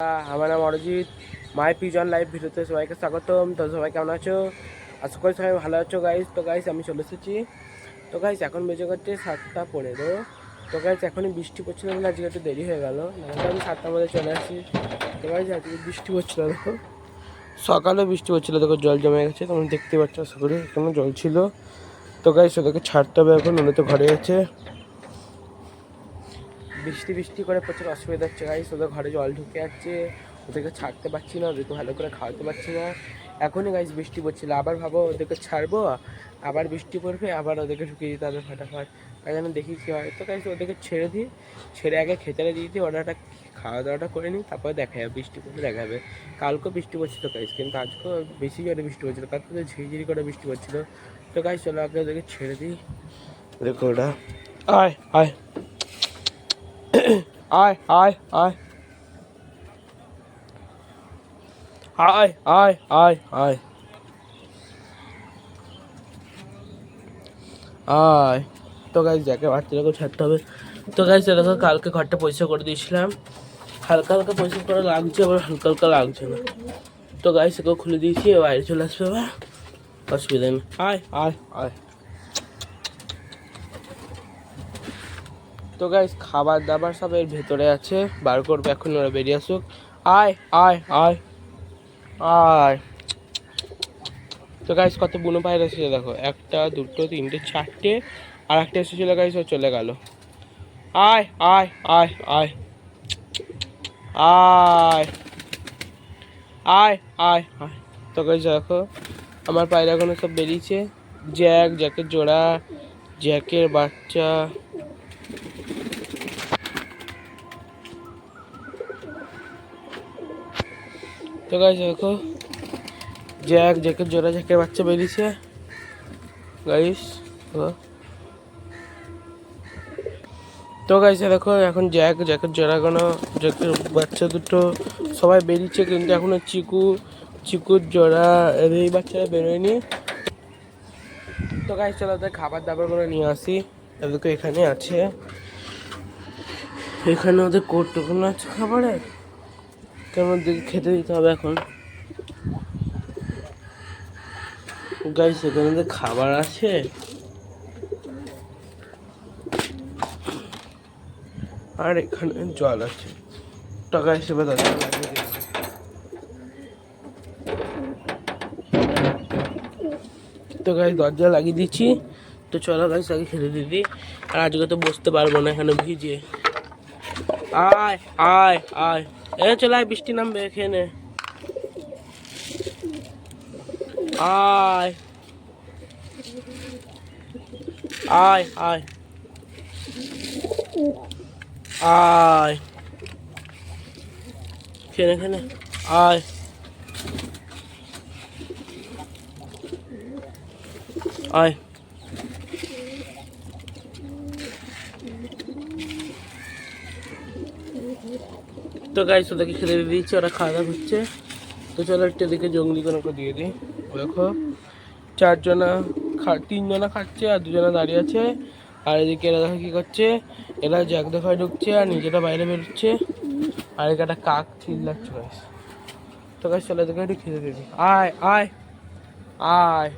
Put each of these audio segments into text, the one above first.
আমার নাম অরিজিৎ। মাই pigeon live ভিডিওতে সবাইকে স্বাগতম। তো সবাই কেমন আছো? আশা করি সবাই ভালো আছো গাইস। তো গাইস আমি চলে এসেছি। তো গাইস এখন বেজে গেছে 7:15। তো গাইস এখনই বৃষ্টি পড়ছিল বলে আজকে একটু দেরি হয়ে গেল, নাহলে আমি 7টার মধ্যে চলে আসি। তো গাইস আজকে বৃষ্টি পড়ছিল, দেখো সকালে বৃষ্টি পড়ছিল, দেখো জল জমে গেছে, তোমরা দেখতে পাচ্ছ। আশা করি এখানে জল ছিল। তো গাইস ওদেরকে ছাড়তে হবে এখন, উনি তো ঘরে আছে। বৃষ্টি করে প্রচুর অসুবিধা হচ্ছে গাইস, ওদের ঘরে জল ঢুকে যাচ্ছে, ওদেরকে ছাড়তে পারছি না, ওদেরকে ভালো করে খাওয়াতে পারছি না। এখনই গাইস বৃষ্টি পড়ছিল, আবার ভাবো ওদেরকে ছাড়বো, আবার বৃষ্টি পড়বে, আবার ওদেরকে ঢুকিয়ে দিতে হবে ফাটাফাট। তাই জন্য দেখি কী হয়। তো গাইস ওদেরকে ছেড়ে দিই, ছেড়ে আগে খেতে দিয়ে দিই, ওরা খাওয়া দাওয়াটা করে নিই, তারপরে দেখা যাবে। বৃষ্টি পড়লে দেখা যাবে। কালকেও বৃষ্টি পড়ছিল গাইস, কিন্তু আজকেও বেশি জোরে বৃষ্টি পড়ছিল, কালকে তো ঝিরিঝিরি করে বৃষ্টি পড়ছিল। তো গাইস চলো আগে ওদেরকে ছেড়ে দিই। দেখো ওরা আয় আয় আয় আয় আয় আয় আয় আয় আয় আয়। তো গাইস যাকে বাচ্চাটাকে ছাড়তে হবে। তো গাইস দেখো কালকে ঘরটা পরিষ্কার করে দিয়েছিলাম, হালকা হালকা পরিষ্কার করা লাগছে, আবার হালকা হালকা লাগছে না। তো গাইস একেও খুলে দিয়েছি, বাইরে চলে আসবে, আবার অসুবিধা নেই। আয় আয় আয়। তো গাইস খাবার দাবার সব এর ভেতরে আছে, বার করবে এখন, ওরা বেরিয়ে আসুক। আয় আয় আয় আয়। তো গাইস কত বুনো পায়রা এসেছে দেখো, 1 2 3 4টে, আর একটা এসেছিল গাইস, ও চলে গেল। আয় আয় আয় আয় আয় আয় আয় আয়। তো গাইস দেখো আমার পায়রাগুলো সব বেরিয়েছে, জ্যাকের জোড়া, জ্যাকের বাচ্চা। তো গাইস দেখো জ্যাকের জোড়া, জ্যাকের বাচ্চা বেরিয়েছে গাইস। তো গাইস দেখো এখন জ্যাকের জোড়াগুলো, জ্যাকের বাচ্চা দুটো সবাই বেরিয়েছে, কিন্তু এখনো চিকুর জোড়া এই বাচ্চারা বেরোয়নি। তো গাইস চলো ওদের খাবার দাবারগুলো নিয়ে আসি। এদেরকে এখানে আছে, এখানে ওদের কোটগুলো আছে খাবারের, কেমন দিকে খেতে দিতে হবে এখন। গাইস এখানে ওদের খাবার আছে, আর এখানে জল আছে। টাকা হিসেবে দরজা লাগিয়ে দিয়েছে। তো গাইস দরজা লাগিয়ে দিচ্ছি। তো চলো গাইস আগে খেতে দিদি, আর আজকে তো বসতে পারবো না এখানে ভিজে। আয় আয় আয় চলে আয়, বৃষ্টি নামবে, খেয়ে নে। আয় আয় আয় আয় খেয়ে নে আয় আয়। তো গাইস ওদেরকে খেতে দিয়ে দিচ্ছি, ওরা খাওয়া দাওয়া করছে। তো চলো একটু এদিকে জঙ্গলিগুলোকে দিয়ে দিই। দেখো 3জনা খাচ্ছে, আর 2জনা দাঁড়িয়ে আছে। আর এদিকে এরা দেখো কী করছে, এরা জ্যাক দেখায় ঢুকছে আর নিজেরা বাইরে বেরোচ্ছে, আর এদিকে একটা কাক চিল্লাচ্ছে গাইস। তো গাইস চলো এদিকে একটু খেতে দিয়ে দিই। আয় আয় আয়।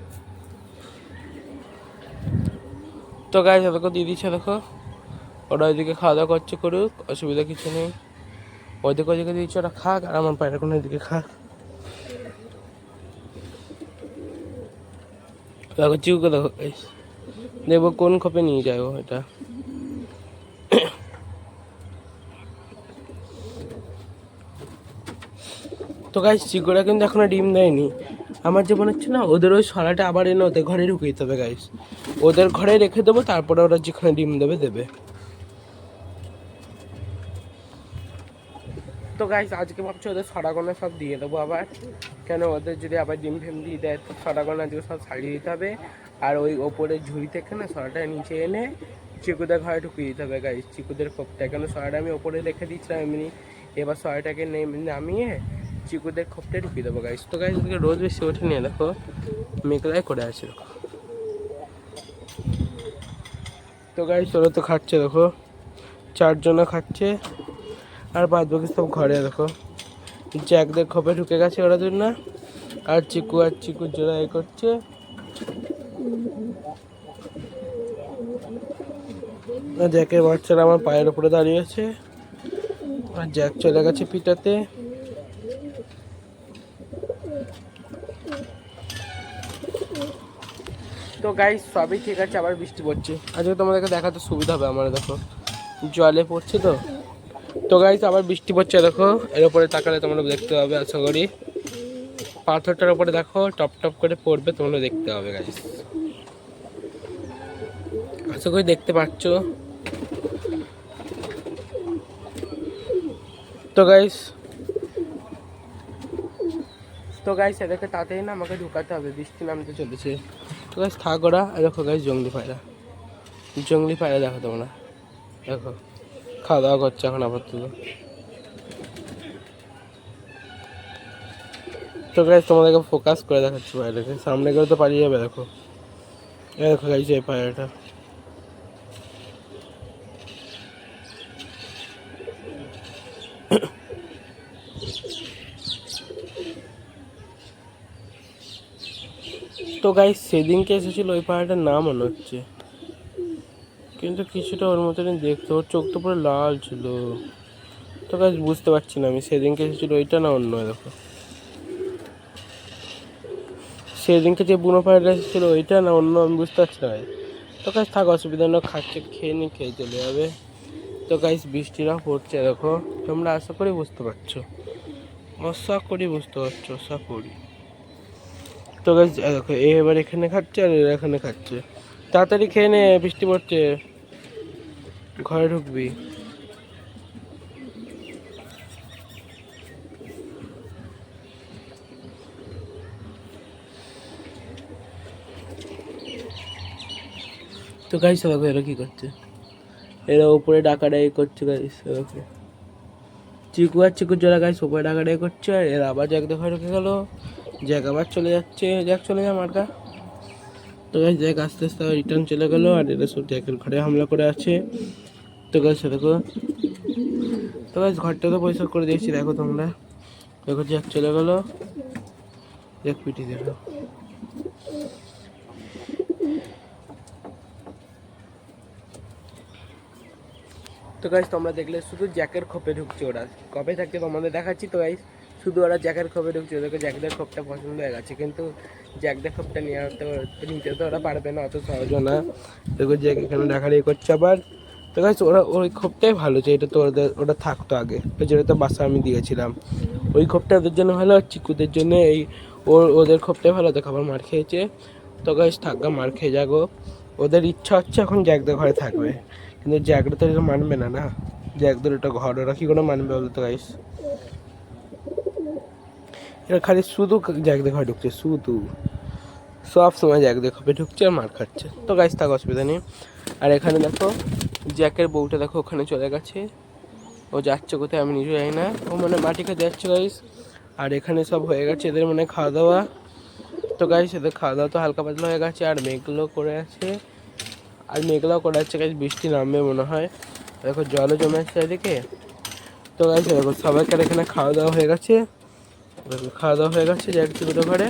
তো গাইস ওদেরকে দিয়ে দিচ্ছে, দেখো ওরা ওইদিকে খাওয়া দাওয়া করছে, করুক, অসুবিধা কিছু নেই। ওইদিকে দিচ্ছে, ওরা খাক, আর আমার পায়রা কোনো এদিকে খাক। দেখো চিকুকে দেখো গাইস, দেখবো কোন খোপে নিয়ে যাবো এটা। তো গাইস চিকুরা কিন্তু এখনো ডিম দেয়নি। আমার যে মনে হচ্ছে না, ওদের ওই সরাটা আবার এনে ওদের ঘরে ঢুকিয়ে দিতে হবে গাইস। ওদের ঘরে রেখে দেবো, তারপরে ওরা যেখানে ডিম দেবে। তো গাইস আজকে ভাবছি ওদের সরাগোনা সব দিয়ে দেবো আবার, কেন ওদের যদি আবার ডিম ফেম দিয়ে দেয় তো সরাগোনা আজকে সব ছাড়িয়ে দিতে হবে। আর ওই ওপরে ঝুড়ি থেকে না সরাটা নিচে এনে চিকুদের ঘরে ঢুকিয়ে দিতে হবে গাইস, চিকুদের খোপটা। কেন সরাটা আমি ওপরে রেখে দিচ্ছিলাম এমনি, এবার সরাটাকে নামিয়ে চিকুদের খোপটা ঢুকিয়ে দেবো গাইস। তো গাইস ওদেরকে রোজ বেশি ওঠে নিয়ে দেখো মেঘলাই করে আছে। তো গাইস ওরা তো খাচ্ছে, দেখো 4জনা খাচ্ছে, আর বাদ বাকি সব ঘরে। দেখো জ্যাকদের খোপে ঢুকে গেছে ওরা জন্য। আর চিকুর জোড়া এ করছে। জ্যাকের বাচ্চারা আমার পায়ের উপরে দাঁড়িয়েছে আর জ্যাক চলে গেছে পিটাতে। তো গাইস সবই ঠিক আছে, আবার বৃষ্টি পড়ছে। আজকে তোমাদেরকে দেখাতে সুবিধা হবে আমার, দেখো জলে পড়ছে তো। তো গাইস আবার বৃষ্টি পড়ছে, দেখো এর উপরে তাকালে তোমরা দেখতে পাবে। আশা করি পাথরটার উপরে দেখো টপ টপ করে পড়বে, তোমরা দেখতে পাবে গাইস। আশা করি দেখতে পাচ্ছ। তো গাইস এদেরকে তাড়াতাড়ি না আমাকে ঢুকাতে হবে, বৃষ্টি নামতে চলেছে। তো গাইস থাক ওরা। দেখো গাইস জঙ্গলি পায়রা দেখো তোমরা, দেখো খাওয়া দাওয়া করছে এখন আপাতত। তো গাইস তোমাদেরকে ফোকাস করে দেখাচ্ছি পায়রাকে, সামনে গেলে তো পালিয়ে যাবে। দেখো দেখো গাইস এই পায়রাটা। তো গাইস সেদিনকে এসেছিল ওই পায়রাটার নাম মনে হচ্ছে, কিন্তু কিছুটা ওর মতনই দেখতে, ওর চোখ তো পুরো লাল ছিল। তো গাইস বুঝতে পারছি না আমি সেদিনকে এসেছিল ওইটা না অন্য। দেখো সেদিনকে যে বুনো পায়রাটা এসেছিল ওইটা না অন্য, আমি বুঝতে পারছি না ভাই। তো গাইস থাক, অসুবিধা না, খাচ্ছে খেয়ে চলে যাবে। তো গাইস বৃষ্টিটা পড়ছে দেখো, তোমরা আশা করি বুঝতে পারছো, আশা করি। তো গাইস দেখো এবার এখানে খাচ্ছে আর এরা এখানে খাচ্ছে। তাড়াতাড়ি খেয়ে নে, বৃষ্টি পড়ছে, ঘরে ঢুকবি। তো গাইস দেখো এরা কি করছে, এরা উপরে ডাকাডাকি করছে গাইস। দেখো চিকুর জোড়া গাইস উপরে ডাকাডাকি করছে, আর এরা আবার জ্যাক দেখা ঢুকে গেল। জ্যাক আবার চলে যাচ্ছে, জ্যাক চলে যায় মার্কা। তো গাইস জ্যাক আস্তে আস্তে রিটার্ন চলে গেল, আর এরা সব জ্যাকের ঘরে হামলা করে আছে। তো গাইস দেখো, তো গাইস ঘরটা তো পরিষ্কার করে দিয়েছি, দেখো তোমরা। দেখো জ্যাক চলে গেল, জ্যাক পিটি দিল। তো গাইস তোমরা দেখলে শুধু জ্যাকের খোপে ঢুকছে ওরা, কবে থাকতে তোমাদের দেখাচ্ছি। তো গাইস শুধু ওরা জ্যাকের খোপে ঢুকছে, ওদেরকে জ্যাকদের খোপটা পছন্দ হয়ে গেছে, কিন্তু জ্যাকদের খোপটা নিতে তো ওরা পারবে না, অত সহজ না। দেখো জ্যাক এখানে ডাকাডাকি করছে আবার। তো গাইস ওরা ওই খোপটাই ভালো, যে এটা তো ওটা থাকতো আগে, যেটা তো বাসা আমি দিয়েছিলাম। ওই খোপটা ওদের জন্য ভালো, আর চিকুদের জন্য এই ওদের খোপটাই ভালো। দেখো আবার মার খেয়েছে। তো গাইস থাকবে, মার খেয়ে যাগো। ওদের ইচ্ছা হচ্ছে এখন জ্যাকদের ঘরে থাকবে, কিন্তু জ্যাকটা তো এটা মানবে না, জ্যাকদের ওটা ঘর, ওরা কি করে মানবে বলতো গাইস। এরা খালি শুধু জ্যাকদের ঘরে ঢুকছে, শুধু সব সময় জ্যাকদের ঘরে ঢুকছে আর মার খাচ্ছে। তো গাইস থাক, অসুবিধা নেই। আর এখানে দেখো জ্যাকের বউটা দেখো ওখানে চলে গেছে, ও যাচ্ছে কোথায় আমি নিজে জানি না, ও মানে মাটি খেতে যাচ্ছে গাইস। আর এখানে সব হয়ে গেছে এদের মানে খাওয়া দাওয়া। তো গাইস এদের খাওয়া দাওয়া তো হালকা পাতলা হয়ে গেছে, আর মেঘগুলো করে আছে, গাইস বৃষ্টি নামবে মনে হয়। দেখো জলও জমে আসছে এদিকে। তো গাইস দেখো সবাইকার এখানে খাওয়া দাওয়া হয়ে গেছে, যে একটু দুটো ঘরে,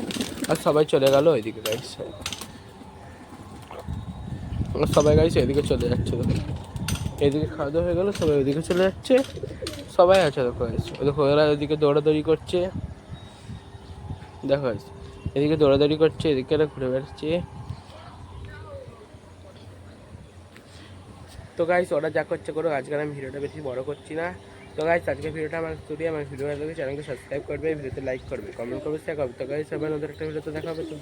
আর সবাই চলে গেল ওইদিকে গাইস। সবাই গাইস এদিকে চলে যাচ্ছে, দেখো এদিকে খাওয়া দাওয়া হয়ে গেলো, সবাই ওইদিকে চলে যাচ্ছে, সবাই আছে। দেখো গাইস দেখো ওরা ওইদিকে দৌড়াদৌড়ি করছে, দেখো গাইস এদিকে দৌড়াদৌড়ি করছে, এদিকে এরা ঘুরে বেড়াচ্ছে। তো গাইস ওরা যা করছে করো, আজকে আমি ভিডিওটা বেশি বড় করছি না। তো গাইস আজকে ভিডিওটা আমার ভিডিও ভালো লাগে চ্যানেলকে সাবস্ক্রাইব করবে, ভিডিওতে লাইক করবে, কমেন্ট করবে, শেয়ার করবে। তো গাইস আবার নতুন একটা ভিডিওতে দেখা হবে। তো